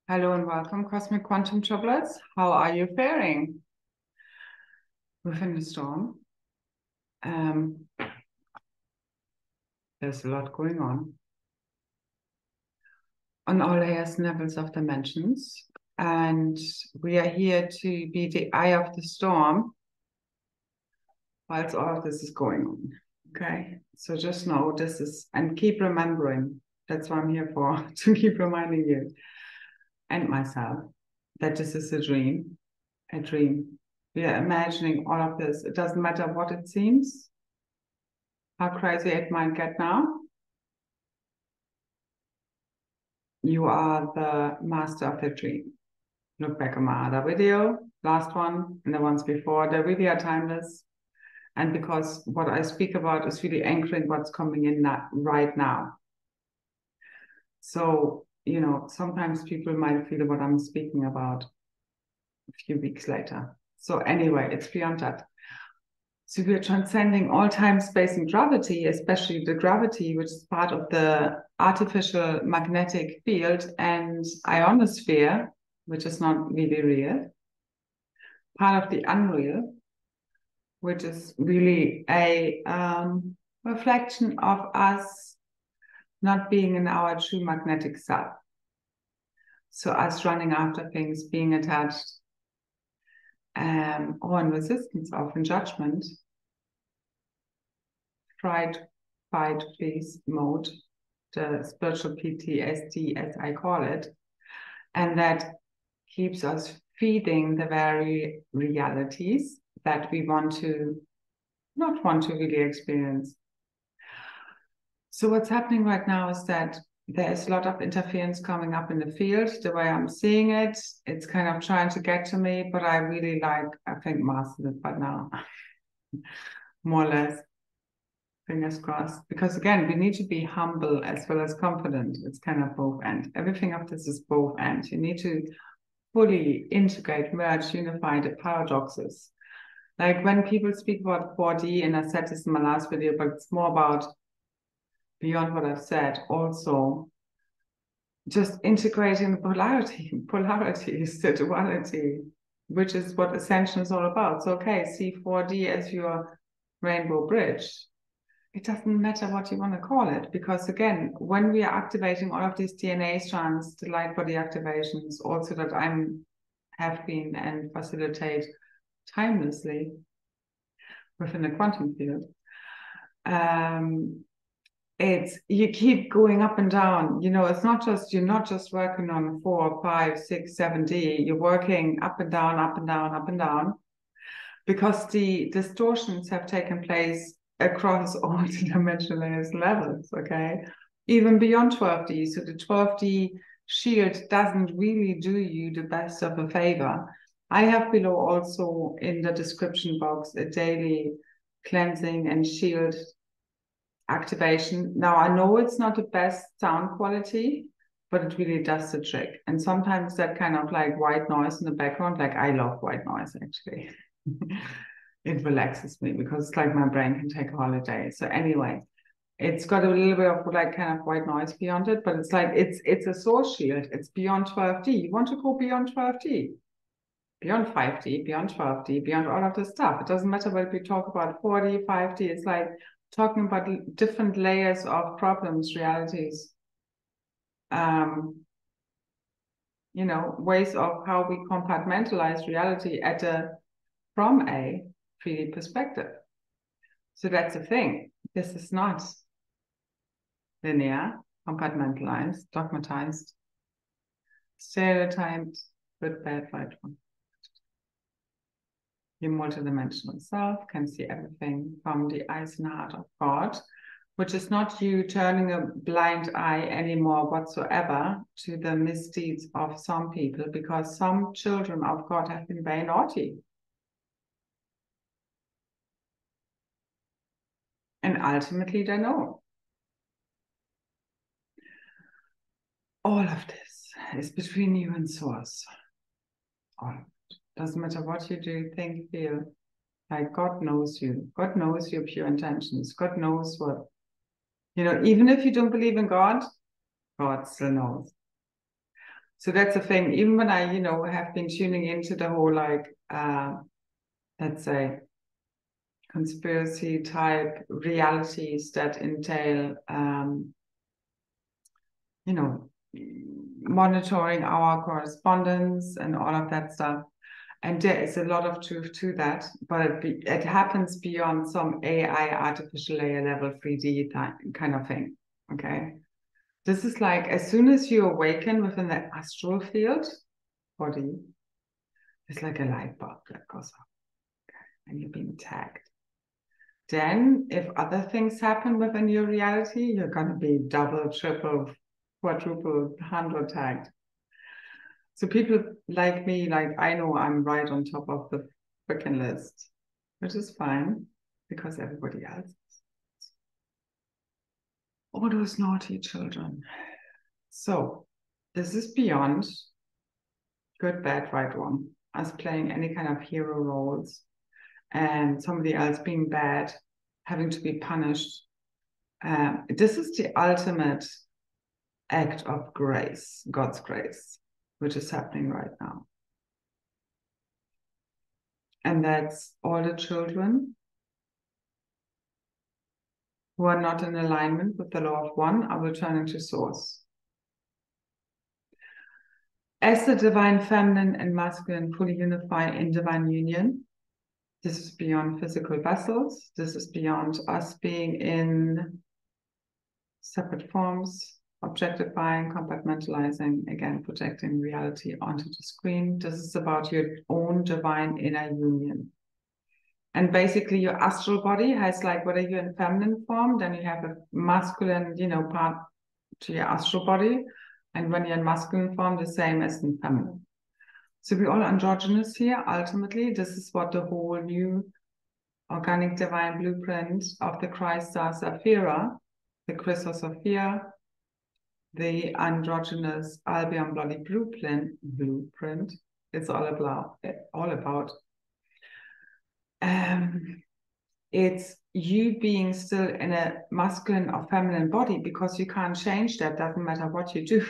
Hello and welcome, Cosmic Quantum Troublers. How are you faring within the storm? There's a lot going on all layers and levels of dimensions. And we are here to be the eye of the storm whilst all of this is going on. Okay, so just know this is, and keep remembering, that's what I'm here for, to keep reminding you and myself that this is a dream. We are imagining all of this. It doesn't matter what it seems, how crazy it might get now. You are the master of the dream. Look back on my other video, last one, and the ones before. They really are timeless. And because what I speak about is really anchoring what's coming in right now. So, sometimes people might feel what I'm speaking about a few weeks later. So anyway, it's beyond that. So we're transcending all time, space, and gravity, especially the gravity, which is part of the artificial magnetic field, and ionosphere, which is not really real, part of the unreal, which is really a reflection of us not being in our true magnetic self. So us running after things, being attached, or in resistance of, in judgment, fright, fight, freeze mode, the spiritual PTSD, as I call it, and that keeps us feeding the very realities that we not want to really experience. So what's happening right now is that there is a lot of interference coming up in the field. The way I'm seeing it, it's kind of trying to get to me, but I really I think, mastered it by now, more or less. Fingers crossed. Because again, we need to be humble as well as confident. It's kind of both and. Everything of this is both and. You need to fully integrate, merge, unify the paradoxes. Like when people speak about 4D, and I said this in my last video, but it's more about beyond what I've said, also just integrating the polarities, the duality, which is what Ascension is all about. So, okay, see 4D as your rainbow bridge. It doesn't matter what you want to call it, because again, when we are activating all of these DNA strands, the light body activations, also that have been and facilitate timelessly within the quantum field, it's you keep going up and down. It's not just you're not just working on 4, 5, 6, 7D. You're working up and down, up and down, up and down, because the distortions have taken place across all the dimensional layers levels. Okay, even beyond 12D. So the 12D shield doesn't really do you the best of a favor. I have below also in the description box a daily cleansing and shield activation. Now, I know it's not the best sound quality, but it really does the trick. And sometimes that kind of like white noise in the background, like I love white noise actually. It relaxes me because it's like my brain can take a holiday. So anyway, it's got a little bit of like kind of white noise beyond it, but it's like it's a source shield. It's beyond 12D. You want to go beyond 12D, beyond 5D, beyond 12D, beyond all of this stuff. It doesn't matter whether we talk about 4D, 5D. It's like talking about different layers of problems, realities, ways of how we compartmentalize reality from a 3D perspective. So that's the thing. This is not linear, compartmentalized, dogmatized, stereotyped, good, bad, right, wrong. Your multidimensional self can see everything from the eyes and heart of God, which is not you turning a blind eye anymore whatsoever to the misdeeds of some people, because some children of God have been very naughty. And ultimately they know. All of this is between you and Source. All of it. Doesn't matter what you do, think, feel. Like God knows you. God knows your pure intentions. God knows what, even if you don't believe in God, God still knows. So that's the thing. Even when I, have been tuning into the whole, like, let's say, conspiracy type realities that entail, monitoring our correspondence and all of that stuff. And there is a lot of truth to that, but it happens beyond some AI artificial layer level 3D kind of thing. Okay. This is like, as soon as you awaken within the astral field body, it's like a light bulb that goes up, okay, and you're being tagged. Then if other things happen within your reality, you're going to be double, triple, quadruple, 100 tagged. So people like me, like I know I'm right on top of the freaking list, which is fine because everybody else is. All those naughty children. So this is beyond good, bad, right, wrong. Us playing any kind of hero roles and somebody else being bad, having to be punished. This is the ultimate act of grace, God's grace, which is happening right now. And that's all the children who are not in alignment with the law of one are returning to source. As the divine feminine and masculine fully unify in divine union, this is beyond physical vessels. This is beyond us being in separate forms, objectifying, compartmentalizing, again, projecting reality onto the screen. This is about your own divine inner union. And basically your astral body has, like, whether you're in feminine form, then you have a masculine, part to your astral body. And when you're in masculine form, the same as in feminine. So we're all androgynous here, ultimately. This is what the whole new organic divine blueprint of the Christ Star Sapphira, the Chrysosophia, the androgynous Albion Bloody blueprint. It's all about. It's you being still in a masculine or feminine body because you can't change that. Doesn't matter what you do.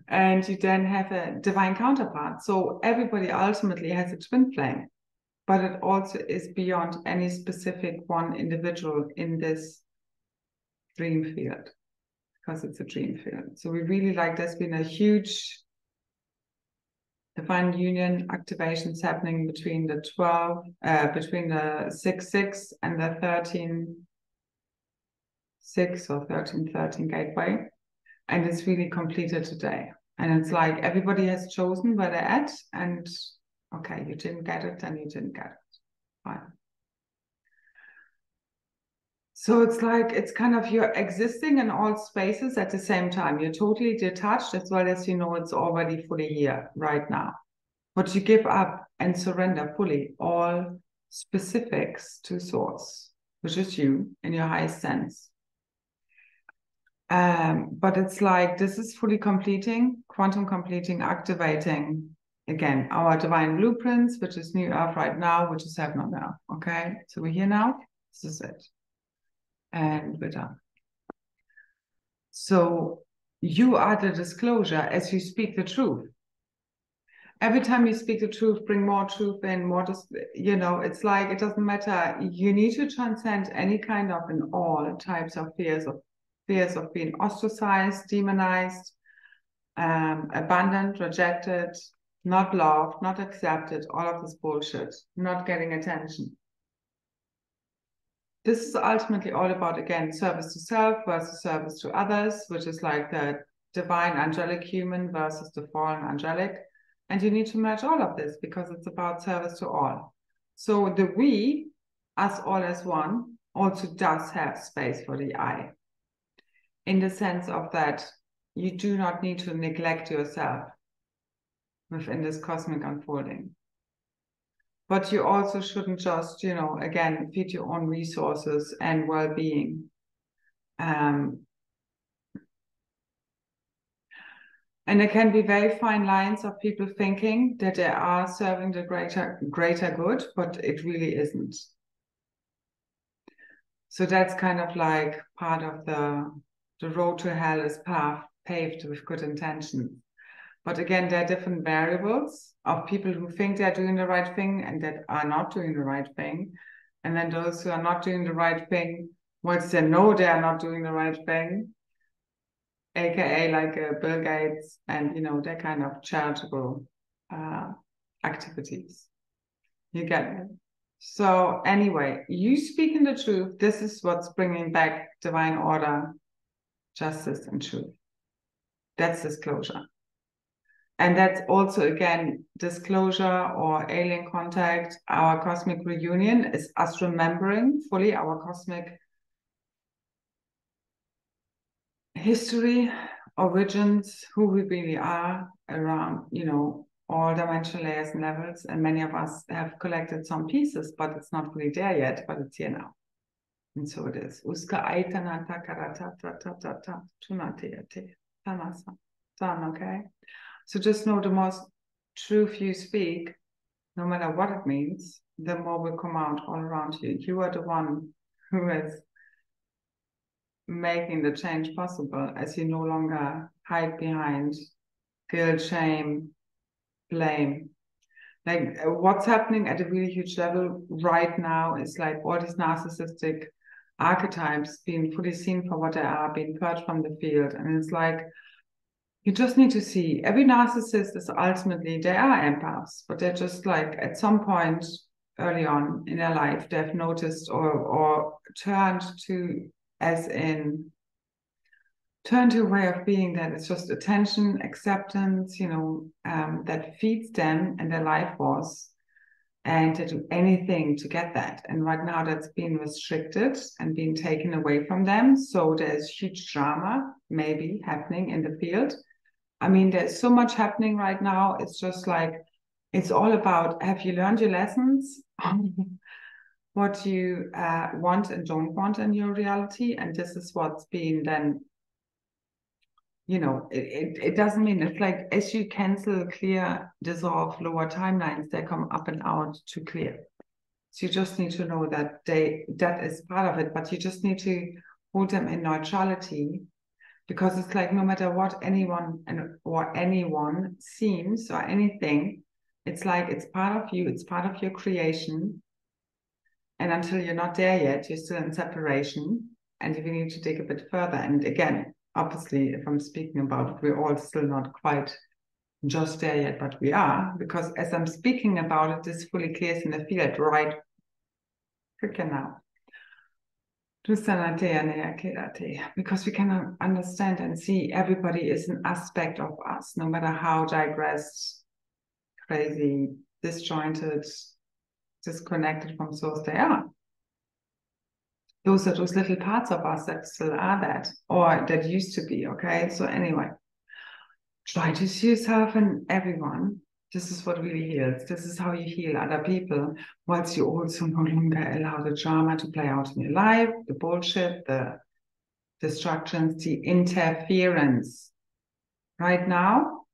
And you then have a divine counterpart. So everybody ultimately has a twin flame, but it also is beyond any specific one individual in this dream field, because it's a dream field. So we really like, there's been a huge divine union activations happening between the 6-6 and the 13-6 or 13-13 gateway. And it's really completed today. And it's like everybody has chosen where they're at. And okay, you didn't get it, then you didn't get it. Fine. So it's like, it's kind of you're existing in all spaces at the same time. You're totally detached as well as it's already fully here right now. But you give up and surrender fully all specifics to source, which is you in your highest sense. But it's like, this is fully completing, quantum completing, activating, again, our divine blueprints, which is New Earth right now, which is heaven on earth. Okay, so we're here now. This is it. And we're done. So you are the disclosure as you speak the truth. Every time you speak the truth, bring more truth in, it's like, it doesn't matter. You need to transcend any kind of, in all types of fears of being ostracized, demonized, abandoned, rejected, not loved, not accepted, all of this bullshit, not getting attention. This is ultimately all about, again, service to self versus service to others, which is like the divine angelic human versus the fallen angelic. And you need to match all of this because it's about service to all. So the we, us all as one, also does have space for the I. In the sense of that you do not need to neglect yourself within this cosmic unfolding. But you also shouldn't just, again, feed your own resources and well-being. And there can be very fine lines of people thinking that they are serving the greater good, but it really isn't. So that's kind of like part of the road to hell is paved paved with good intentions. But again, there are different variables of people who think they're doing the right thing and that are not doing the right thing. And then those who are not doing the right thing, once they know they are not doing the right thing, aka like Bill Gates and, you know, that kind of charitable activities. You get it? So anyway, you speaking the truth. This is what's bringing back divine order, justice, and truth. That's disclosure. And that's also, again, disclosure or alien contact. Our cosmic reunion is us remembering fully our cosmic history, origins, who we really are around, you know, all dimensional layers and levels. And many of us have collected some pieces, but it's not really there yet, but it's here now. And so it is. Okay? So just know the most truth you speak, no matter what it means, the more will come out all around you. You are the one who is making the change possible as you no longer hide behind guilt, shame, blame. Like what's happening at a really huge level right now is like all these narcissistic archetypes being fully seen for what they are, being purged from the field. And it's like, you just need to see every narcissist is ultimately, they are empaths, but they're just like at some point early on in their life, they've noticed or turned to, as in, turn to a way of being that it's just attention, acceptance, you know, that feeds them and their life force, and to do anything to get that. And right now that's being restricted and being taken away from them. So there's huge drama maybe happening in the field. I mean, there's so much happening right now. It's just like, it's all about, have you learned your lessons? What you want and don't want in your reality? And this is what's being then, you know, it doesn't mean, it's like as you cancel, clear, dissolve lower timelines, they come up and out to clear. So you just need to know that that is part of it, but you just need to hold them in neutrality, because it's like no matter what anyone seems or anything, it's like it's part of you, it's part of your creation. And until you're not there yet, you're still in separation, and you need to dig a bit further. And again, obviously, if I'm speaking about it, we're all still not quite just there yet, but we are, because as I'm speaking about it, this fully clears in the field right freaking now. Because we can understand and see everybody is an aspect of us, no matter how digressed, crazy, disjointed, disconnected from source they are. Those are those little parts of us that still are that, or that used to be, okay? So anyway, try to see yourself and everyone. This is what really heals. This is how you heal other people, whilst you also no longer allow the drama to play out in your life, the bullshit, the distractions, the interference. Right now,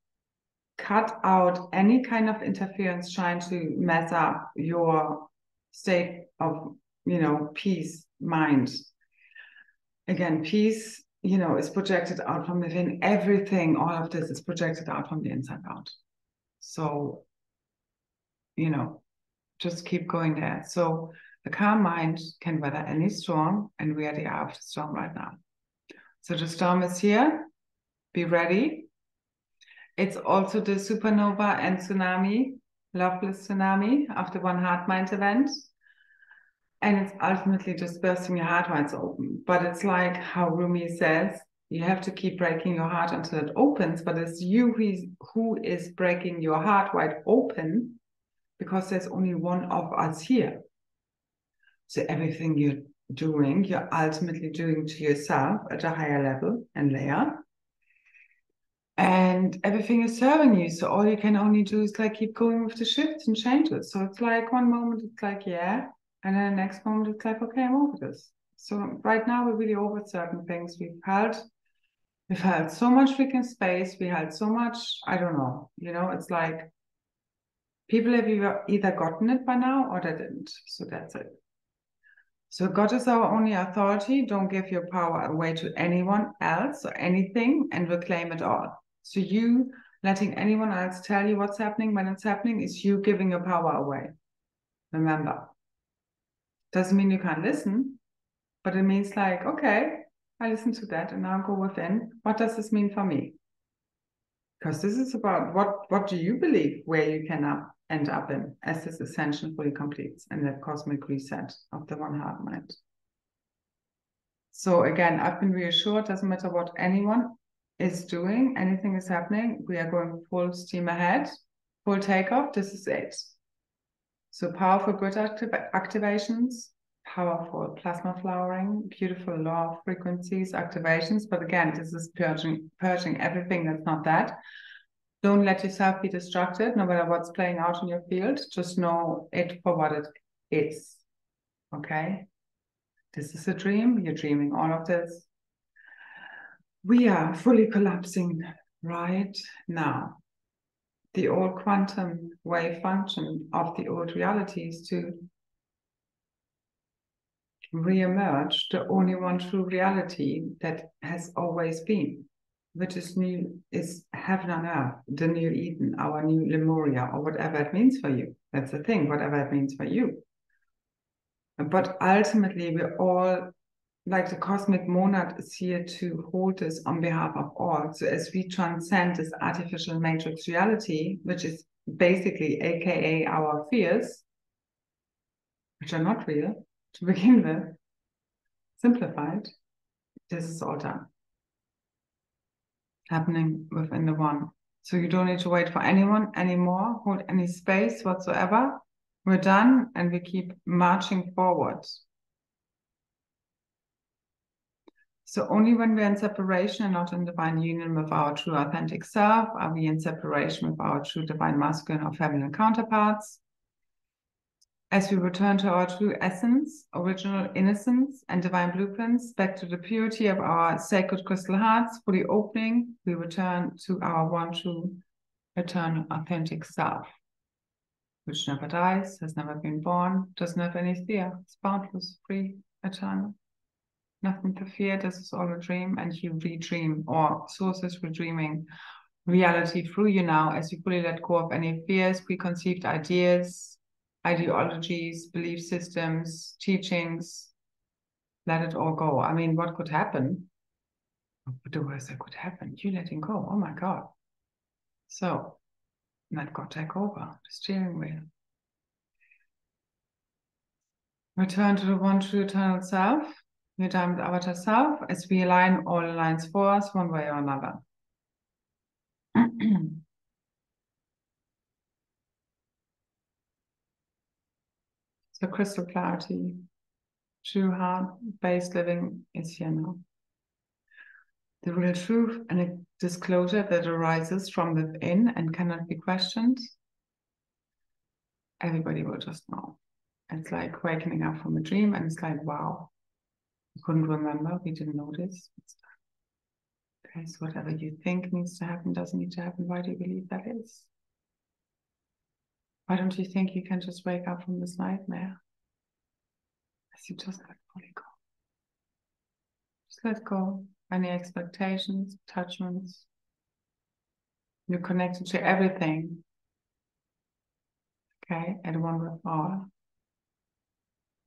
cut out any kind of interference trying to mess up your state of, you know, peace, mind. Again, peace, you know, is projected out from within. Everything, all of this is projected out from the inside out. So, you know, just keep going there. So the calm mind can weather any storm, and we are the eye of the storm right now. So the storm is here. Be ready. It's also the supernova and tsunami, loveless tsunami of the One Heart Mind event. And it's ultimately just bursting your heart wide open. But it's like how Rumi says, you have to keep breaking your heart until it opens, but it's you who is breaking your heart wide open, because there's only one of us here. So everything you're doing, you're ultimately doing to yourself at a higher level and layer. And everything is serving you. So all you can only do is like keep going with the shifts and changes. So it's like one moment it's like, yeah. And then the next moment it's like, okay, I'm over this. So right now we're really over certain things. We've held so much freaking space. We held so much, I don't know, you know, it's like people have either gotten it by now or they didn't. So that's it. So God is our only authority. Don't give your power away to anyone else or anything and reclaim it all. So you letting anyone else tell you what's happening when it's happening is you giving your power away. Remember. Doesn't mean you can't listen, but it means like, okay, I listen to that and now go within. What does this mean for me? Because this is about what do you believe where you can end up in as this ascension fully completes and that cosmic reset of the one heart mind. So again, I've been reassured, doesn't matter what anyone is doing, anything is happening, we are going full steam ahead, full takeoff, this is it. So powerful grid activations, powerful plasma flowering, beautiful law of frequencies, activations, but again, this is purging everything that's not that. Don't let yourself be distracted, no matter what's playing out in your field. Just know it for what it is. Okay? This is a dream. You're dreaming all of this. We are fully collapsing right now. The old quantum wave function of the old realities to re-emerge the only one true reality that has always been, which is new, is heaven on earth, the new Eden, our new Lemuria, or whatever it means for you. That's the thing, whatever it means for you. But ultimately, we're all, like the cosmic monad is here to hold this on behalf of all. So as we transcend this artificial matrix reality, which is basically AKA our fears, which are not real to begin with, simplified, this is all done. Happening within the one. So you don't need to wait for anyone anymore, hold any space whatsoever. We're done and we keep marching forward. So only when we're in separation and not in divine union with our true authentic self are we in separation with our true divine masculine or feminine counterparts. As we return to our true essence, original innocence, and divine blueprints, back to the purity of our sacred crystal hearts, fully opening, we return to our one true, eternal, authentic self, which never dies, has never been born, doesn't have any fear. It's boundless, free, eternal. Nothing to fear. This is all a dream, and you redream, or sources redreaming reality through you now as you fully let go of any fears, preconceived ideas, ideologies, belief systems, teachings. Let it all go. I mean, what could happen? The worst that could happen, you letting go. Oh my God. So let God take over the steering wheel. Return to the one true eternal self. We're done with avatar self as we align all lines for us one way or another. So crystal clarity, true heart-based living is here now. The real truth and a disclosure that arises from within and cannot be questioned. Everybody will just know. It's like waking up from a dream and it's like, wow, we couldn't remember, we didn't notice. Okay, so whatever you think needs to happen doesn't need to happen. Why do you believe that is? Why don't you think you can just wake up from this nightmare? As you just let fully go. Just let go. Any expectations, attachments. You're connected to everything. Okay, at one with all.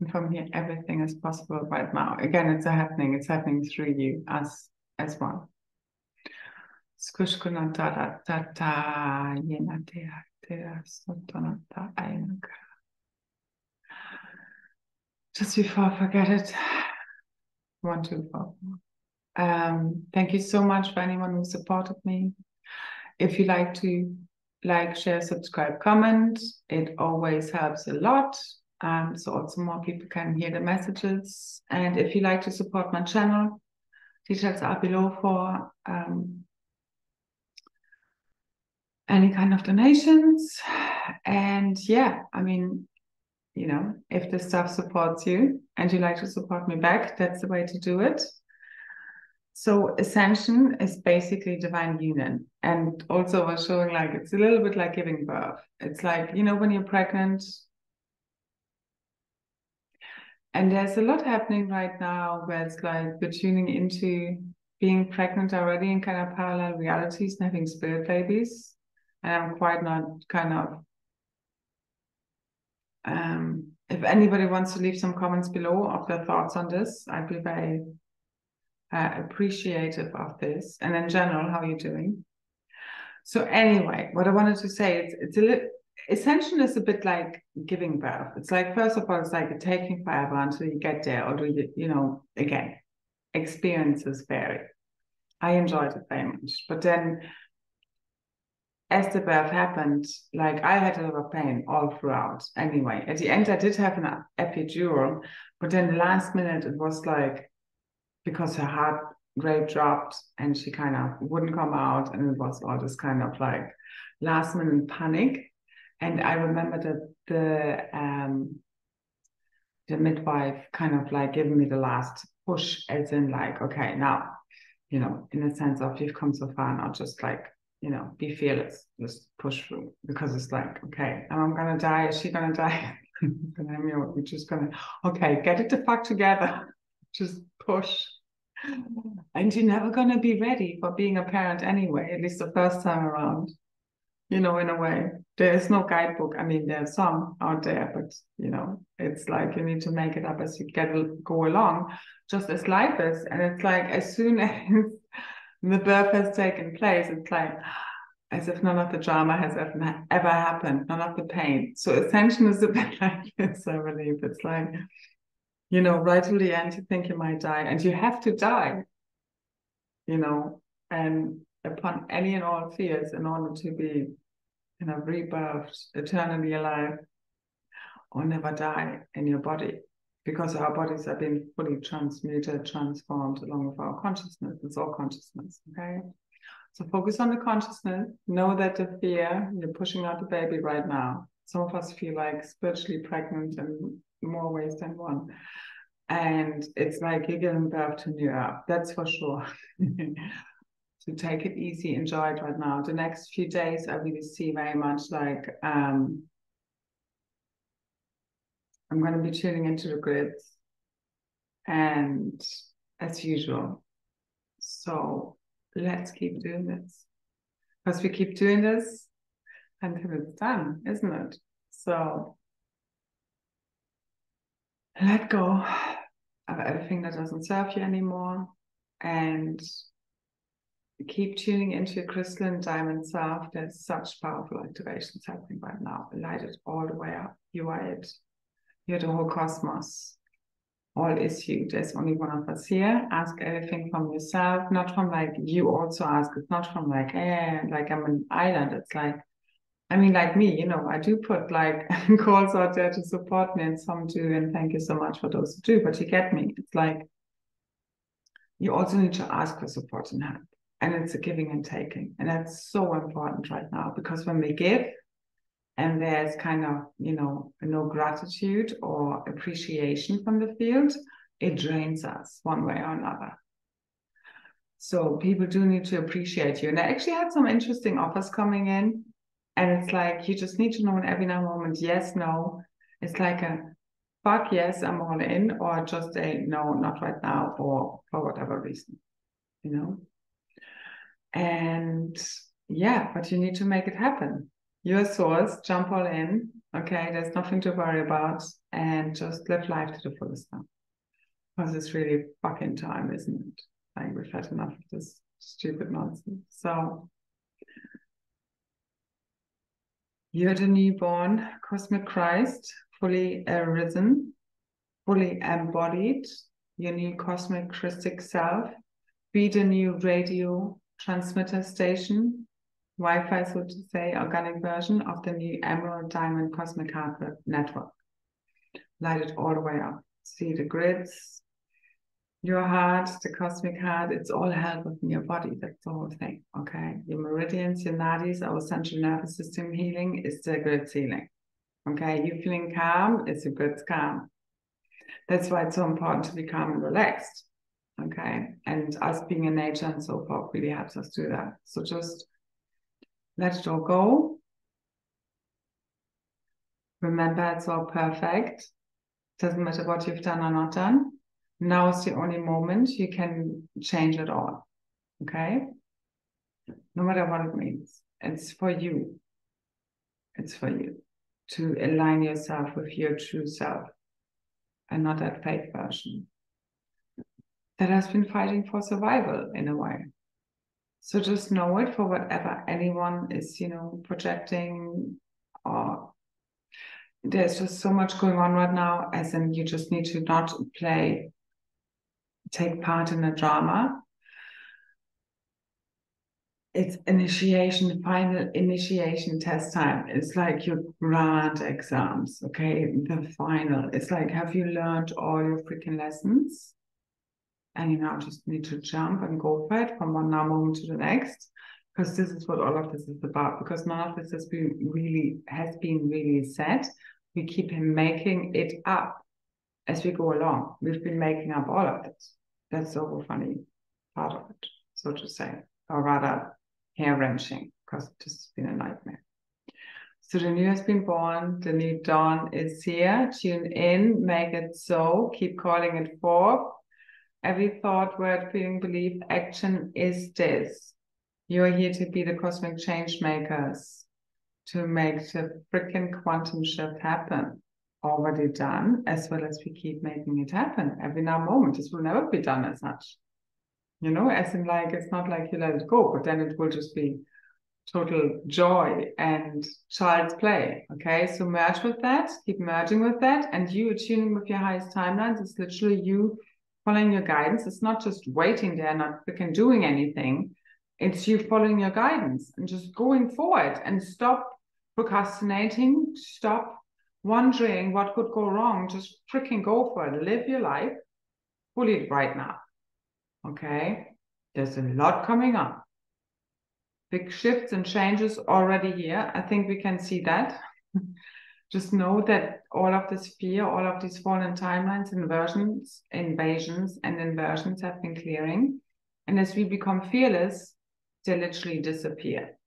And from here, everything is possible right now. Again, it's happening through you, us as one. Just before I forget it, 1, 2, 4. Thank you so much for anyone who supported me. If you like to share, subscribe, comment, it always helps a lot. So also more people can hear the messages. And if you like to support my channel, details are below for any kind of donations. And yeah, I mean, you know, if this stuff supports you and you like to support me back, that's the way to do it. So ascension is basically divine union. And also I was showing like, it's a little bit like giving birth. It's like, you know, when you're pregnant, And there's a lot happening right now where it's like we're tuning into being pregnant already in kind of parallel realities and having spirit babies. And I'm quite not kind of, if anybody wants to leave some comments below of their thoughts on this, I'd be very appreciative of this. And in general, how are you doing? So anyway, what I wanted to say, it's a little, ascension is a bit like giving birth. It's like, first of all, it's like taking forever until you get there, or do you, again, experiences vary. I enjoyed it very much. But then as the birth happened, like I had a lot of pain all throughout. Anyway, at the end, I did have an epidural, but then the last minute, it was like, because her heart rate dropped and she kind of wouldn't come out, and it was all this kind of like last minute panic. And I remember that the midwife kind of like giving me the last push, as in like, okay, now, in a sense of you've come so far now, just like, be fearless, just push through, because it's like, okay, I'm gonna die. Is she gonna die? We're just gonna, okay, get it the fuck together, just push. And you're never gonna be ready for being a parent anyway, at least the first time around. In a way, there is no guidebook. I mean, there's some out there, but it's like you need to make it up as you go along, just as life is. And it's like as soon as the birth has taken place, it's like as if none of the drama has ever happened, none of the pain. So ascension is a bit like this, I believe. It's like, right till the end, you think you might die, and you have to die, and upon any and all fears in order to be rebirthed, eternally alive, or never die in your body, because our bodies are being fully transmuted, transformed along with our consciousness. It's all consciousness, okay? So focus on the consciousness. Know that the fear, you're pushing out the baby right now. Some of us feel like spiritually pregnant in more ways than one. And it's like you're giving birth to new earth, that's for sure. So take it easy, enjoy it right now. The next few days, I really see very much like I'm going to be tuning into the grids, and as usual. So let's keep doing this, because we keep doing this until it's done, isn't it? So let go of everything that doesn't serve you anymore, and keep tuning into your crystalline diamond self. There's such powerful activations happening right now. Light it all the way up. You are it. You're the whole cosmos. All is you. There's only one of us here. Ask everything from yourself, not from like you also ask. It's not from like, like I'm an island. It's like, I mean, like me, I do put like calls out there to support me, and some do. And thank you so much for those who do. But you get me. It's like, you also need to ask for support and help. And it's a giving and taking. And that's so important right now, because when we give and there's kind of, no gratitude or appreciation from the field, it drains us one way or another. So people do need to appreciate you. And I actually had some interesting offers coming in. And it's like, you just need to know in every now moment, yes, no. It's like a fuck yes, I'm all in, or just a no, not right now, or for whatever reason, And yeah, but you need to make it happen. Your source, jump all in. Okay, there's nothing to worry about, and just live life to the fullest now. Because it's really fucking time, isn't it? Like, we've had enough of this stupid nonsense. So you're the newborn cosmic Christ, fully arisen, fully embodied, your new cosmic Christic self. Be the new radio transmitter station, Wi-Fi, so to say, organic version of the new Emerald Diamond Cosmic Heart Network. Light it all the way up. See the grids, your heart, the cosmic heart, it's all held within your body. That's the whole thing, okay? Your meridians, your nadis, our central nervous system healing is the grids healing, okay? You feeling calm, it's a grids calm. That's why it's so important to be calm and relaxed. Okay, and us being in nature and so forth really helps us do that. So just let it all go. Remember, it's all perfect. Doesn't matter what you've done or not done. Now is the only moment you can change it all. Okay? No matter what it means. It's for you. It's for you to align yourself with your true self and not that fake version that has been fighting for survival in a way. So just know it for whatever anyone is, projecting, or there's just so much going on right now, as in you just need to not take part in a drama. It's initiation, final initiation test time. It's like your grand exams, okay? The final. It's like, have you learned all your freaking lessons? And you now just need to jump and go for it from one now moment to the next. Because this is what all of this is about. Because none of this has been really said. We keep making it up as we go along. We've been making up all of it. That's the funny part of it, so to say. Or rather, hair-wrenching, because this has been a nightmare. So the new has been born, the new dawn is here. Tune in, make it so, keep calling it forth. Every thought, word, feeling, belief, action is this. You're here to be the cosmic change makers, to make the freaking quantum shift happen. Already done, as well as we keep making it happen every now moment. This will never be done as such. As in, like, it's not like you let it go, but then it will just be total joy and child's play. Okay, so merge with that, keep merging with that, and you attuning with your highest timelines. It's literally you following your guidance. It's not just waiting there, not freaking doing anything. It's you following your guidance and just going forward, and stop procrastinating, stop wondering what could go wrong. Just freaking go for it. Live your life fully right now. Okay, there's a lot coming up. Big shifts and changes already here. I think we can see that. Just know that all of this fear, all of these fallen timelines, invasions, and inversions have been clearing. And as we become fearless, they literally disappear.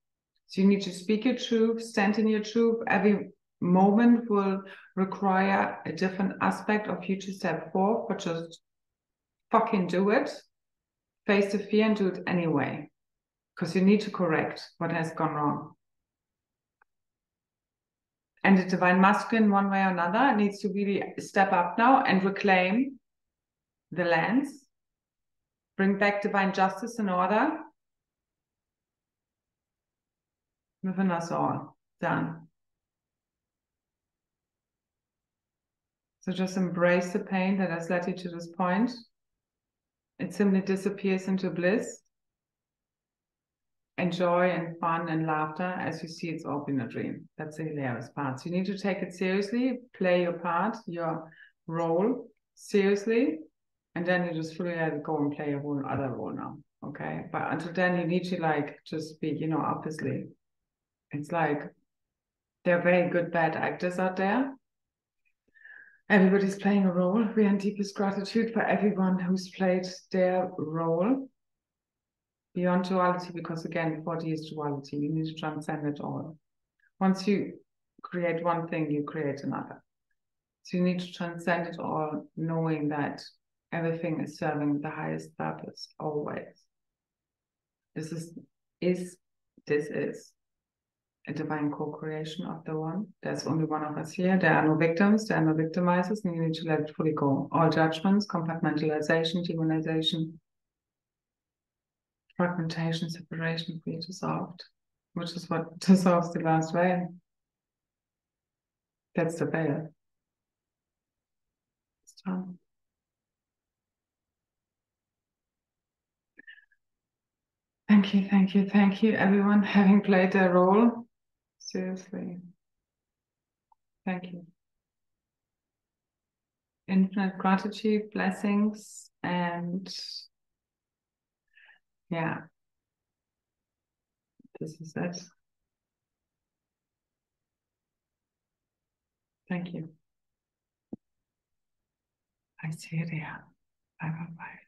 So you need to speak your truth, stand in your truth. Every moment will require a different aspect of you to step forth, but just fucking do it. Face the fear and do it anyway, because you need to correct what has gone wrong. And the divine masculine, one way or another, needs to really step up now and reclaim the lands, bring back divine justice and order within us all. Done. So just embrace the pain that has led you to this point. It simply disappears into bliss and joy and fun and laughter as you see it's all been a dream. That's the hilarious part. So you need to take it seriously, play your part, your role seriously, and then you just fully let it go and play a whole other role now. Okay. But until then, you need to just be, obviously, it's like there are very good bad actors out there. Everybody's playing a role. We are in deepest gratitude for everyone who's played their role beyond duality, because again, 40 is duality. You need to transcend it all. Once you create one thing, you create another. So you need to transcend it all, knowing that everything is serving the highest purpose always. This is a divine co-creation of the one. There's only one of us here. There are no victims, there are no victimizers, and you need to let it fully go. All judgments, compartmentalization, demonization, fragmentation, separation will be dissolved, which is what dissolves the last veil. That's the veil. It's done. Thank you, thank you, thank you, everyone having played their role. Seriously. Thank you. Infinite gratitude, blessings, and yeah, this is it. Thank you. I see you there. Bye, bye, bye.